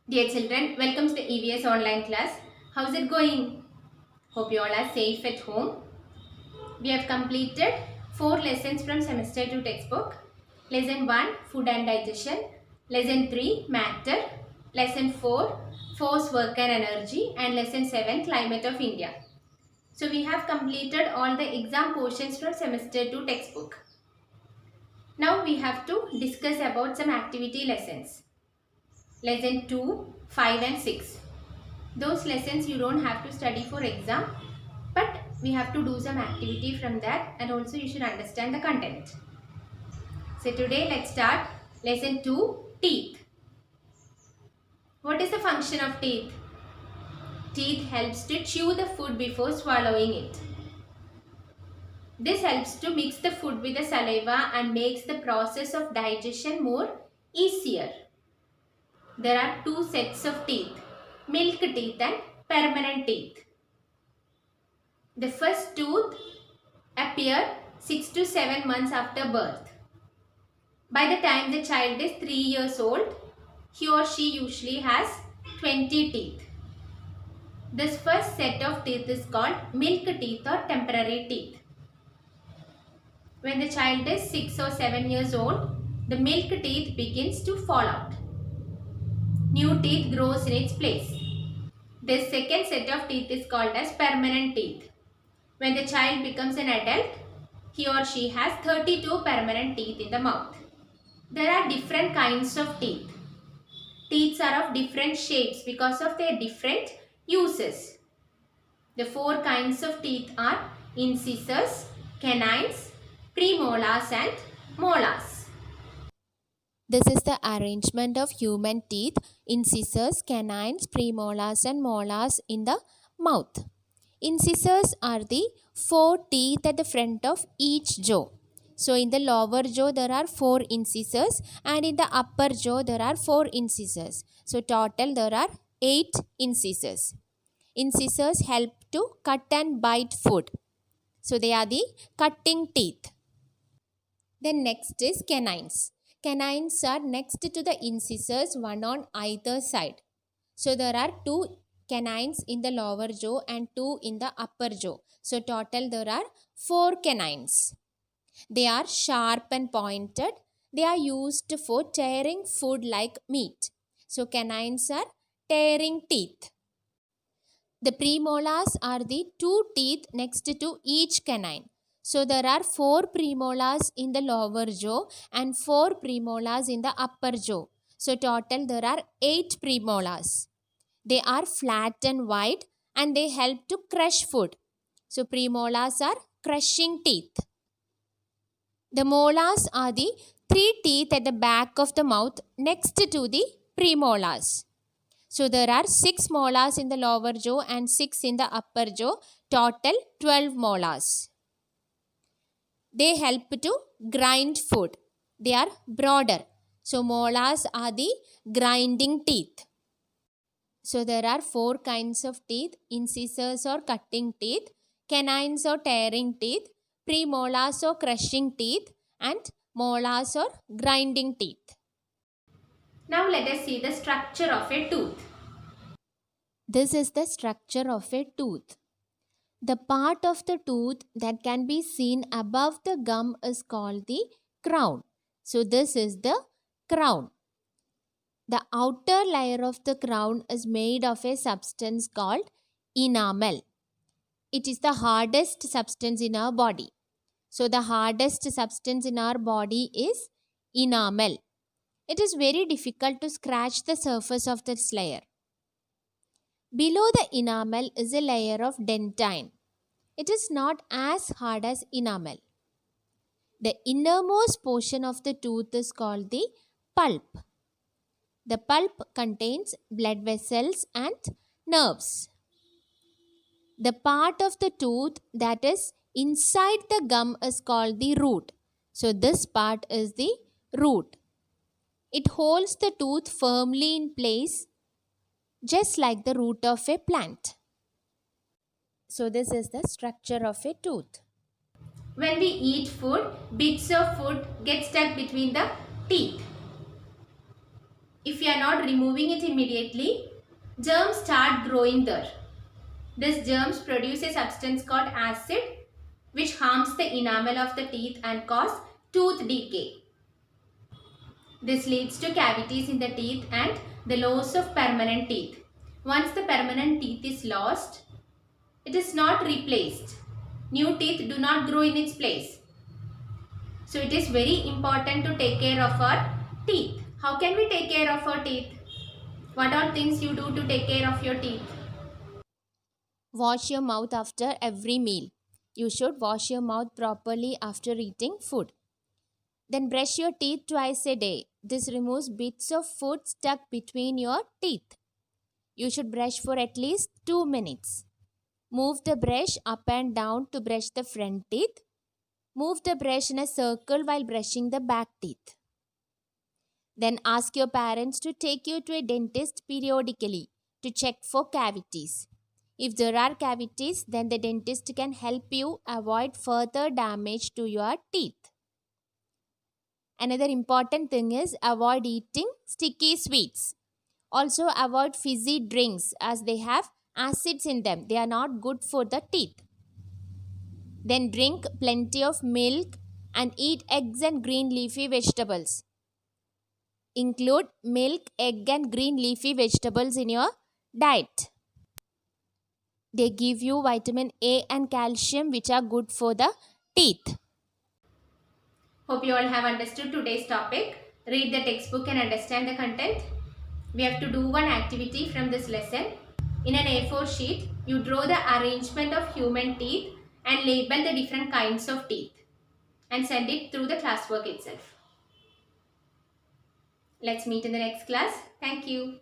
Dear children, welcome to the EVS online class. How's it going? Hope you all are safe at home. We have completed 4 lessons from semester 2 textbook. Lesson 1, food and digestion. Lesson 3, matter. Lesson 4, force, work and energy. And lesson 7, climate of India. So we have completed all the exam portions from semester 2 textbook. Now we have to discuss about some activity lessons. Lesson 2, 5 and 6. Those lessons you don't have to study for exam, but we have to do some activity from that, and also you should understand the content. So today let's start lesson 2, teeth. What is the function of teeth? Teeth helps to chew the food before swallowing it. This helps to mix the food with the saliva and makes the process of digestion more easier. There are 2 sets of teeth, milk teeth and permanent teeth. The first tooth appear 6 to 7 months after birth. By the time the child is 3 years old, he or she usually has 20 teeth. This first set of teeth is called milk teeth or temporary teeth. When the child is 6 or 7 years old, the milk teeth begins to fall out. New teeth grows in its place. This second set of teeth is called as permanent teeth. When the child becomes an adult, he or she has 32 permanent teeth in the mouth. There are different kinds of teeth. Teeth are of different shapes because of their different uses. The 4 kinds of teeth are incisors, canines, premolars and molars. This is the arrangement of human teeth, incisors, canines, premolars and molars in the mouth. Incisors are the 4 teeth at the front of each jaw. So in the lower jaw there are 4 incisors and in the upper jaw there are 4 incisors. So total there are 8 incisors. Incisors help to cut and bite food. So they are the cutting teeth. Then next is canines. Canines are next to the incisors, one on either side. So there are 2 canines in the lower jaw and 2 in the upper jaw. So total there are 4 canines. They are sharp and pointed. They are used for tearing food like meat. So canines are tearing teeth. The premolars are the 2 teeth next to each canine. So there are 4 premolars in the lower jaw and 4 premolars in the upper jaw. So total there are 8 premolars. They are flat and wide and they help to crush food. So premolars are crushing teeth. The molars are the 3 teeth at the back of the mouth next to the premolars. So there are 6 molars in the lower jaw and 6 in the upper jaw, total 12 molars. They help to grind food. They are broader. So molars are the grinding teeth. So there are 4 kinds of teeth, incisors or cutting teeth, canines or tearing teeth, premolars or crushing teeth and molars or grinding teeth. Now let us see the structure of a tooth. This is the structure of a tooth. The part of the tooth that can be seen above the gum is called the crown. So this is the crown. The outer layer of the crown is made of a substance called enamel. It is the hardest substance in our body. So the hardest substance in our body is enamel. It is very difficult to scratch the surface of this layer. Below the enamel is a layer of dentine. It is not as hard as enamel. The innermost portion of the tooth is called the pulp. The pulp contains blood vessels and nerves. The part of the tooth that is inside the gum is called the root. So this part is the root. It holds the tooth firmly in place just like the root of a plant. So this is the structure of a tooth. When we eat food, bits of food get stuck between the teeth. if you are not removing it immediately, germs start growing there. These germs produce a substance called acid which harms the enamel of the teeth and cause tooth decay. This leads to cavities in the teeth and the loss of permanent teeth. Once the permanent teeth is lost, it is not replaced. New teeth do not grow in its place. So it is very important to take care of our teeth. How can we take care of our teeth? What are things you do to take care of your teeth? Wash your mouth after every meal. You should wash your mouth properly after eating food. Then brush your teeth twice a day. This removes bits of food stuck between your teeth. You should brush for at least 2 minutes. Move the brush up and down to brush the front teeth. Move the brush in a circle while brushing the back teeth. Then ask your parents to take you to a dentist periodically to check for cavities. If there are cavities, then the dentist can help you avoid further damage to your teeth. Another important thing is avoid eating sticky sweets. Also avoid fizzy drinks as they have acids in them. They are not good for the teeth. Then drink plenty of milk and eat eggs and green leafy vegetables. Include milk, egg and green leafy vegetables in your diet. They give you vitamin A and calcium which are good for the teeth. Hope you all have understood today's topic. Read the textbook and understand the content. We have to do one activity from this lesson. In an A4 sheet, you draw the arrangement of human teeth and label the different kinds of teeth and send it through the classwork itself. Let's meet in the next class. Thank you.